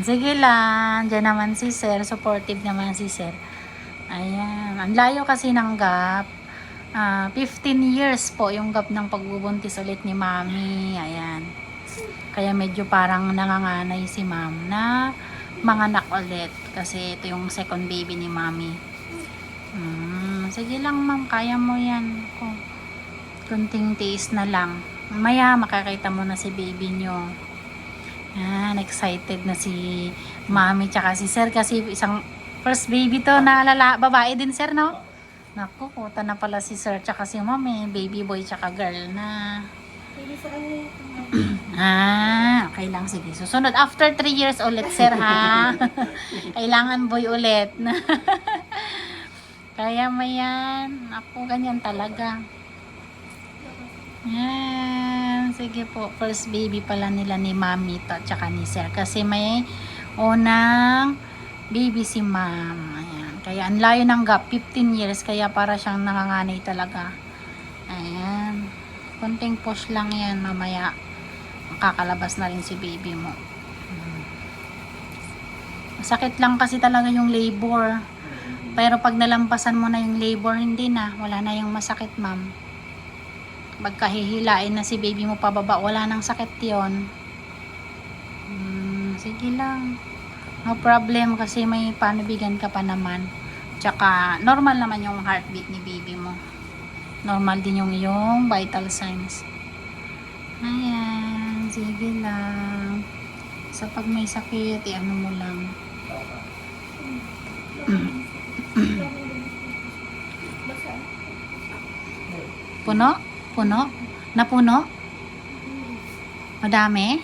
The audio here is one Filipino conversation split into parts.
Sige lang. Diyan naman si sir. Supportive naman si sir. Ayan. Ang layo kasi ng gap. 15 years po yung gap ng pagbubuntis ulit ni mami. Ayan. Kaya medyo parang nanganganay si ma'am na manganak ulit. Kasi ito yung second baby ni mami. Sige lang ma'am. Kaya mo yan. Kunting tiis na lang. Maya makakita mo na si baby nyo. Excited na si mami tsaka si sir kasi isang first baby to na babae din sir, no? Naku, kuta na pala si sir tsaka si mami, baby boy tsaka girl na. Okay lang, sige. Susunod after 3 years ulit sir ha. Kailangan boy ulit. Kaya mo yan. Naku, ganyan talaga. Sige po, first baby pala nila ni mami to tsaka ni sir kasi may unang baby si ma'am. Ayan. Kaya ang layo ng gap, 15 years kaya para siyang nanganganay talaga. Ayan. Konting push lang yan, mamaya makakalabas na rin si baby mo. Masakit lang kasi talaga yung labor. Pero pag nalampasan mo na yung labor, hindi na, wala na yung masakit ma'am. Magkahihilain na si baby mo pababa, wala nang sakit yon. Sige lang, no problem kasi may panubigan ka pa naman, tsaka normal naman yung heartbeat ni baby mo, normal din yung vital signs. Ayan, sige lang. So pag may sakit, ano mo lang. Puno? Napuno? Madami?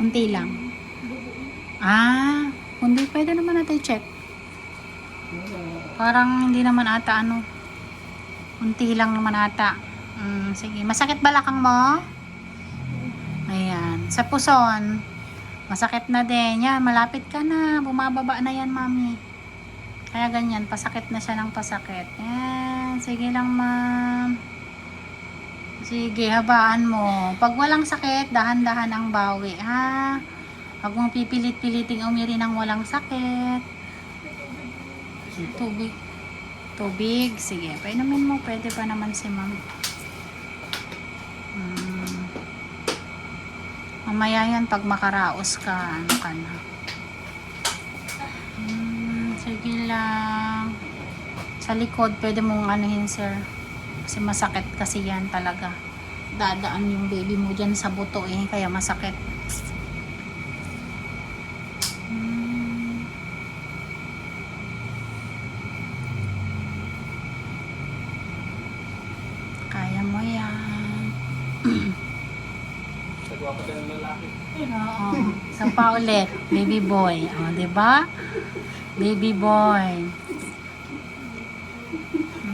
Unti lang. Hindi, pwede naman natin check. Parang hindi naman ata unti lang naman ata. Sige, masakit balakang mo? Ayan, sa puson. Masakit na din. Yan, malapit ka na. Bumababa na yan, mami. Kaya ganyan, pasakit na siya ng pasakit. Yan, sige lang ma'am. Sige, habaan mo. Pag walang sakit, dahan-dahan ang bawi, ha? Huwag mong pipilit-piliting umiri ng walang sakit. Tubig. Sige, painumin mo. Pwede pa naman si ma'am. Mamaya yan, pag makaraos ka, ano ka na. Sige lang. Sa likod, pwede mong anuhin, sir. Kasi masakit kasi yan talaga. Dadaan yung baby mo dyan sa buto kaya masakit. Kaya mo yan. Nagwa pa ka ng lalaki. Oo. Sa pa ulit. Baby boy. O, diba? Baby boy.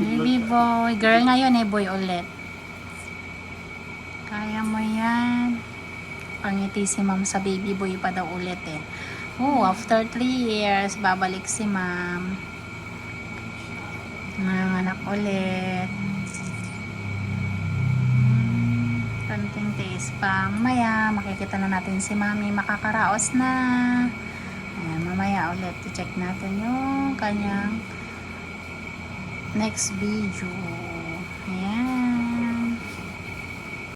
Baby boy. Girl ngayon boy ulit. Kaya mo yan. Pangiti si ma'am sa baby boy pa daw ulit after 3 years, babalik si ma'am. Nanganak ulit. Konting tiis pa. Mamaya, makikita na natin si mami. Makakaraos na. Ayan, mamaya ulit. I-check natin yung kanyang next video.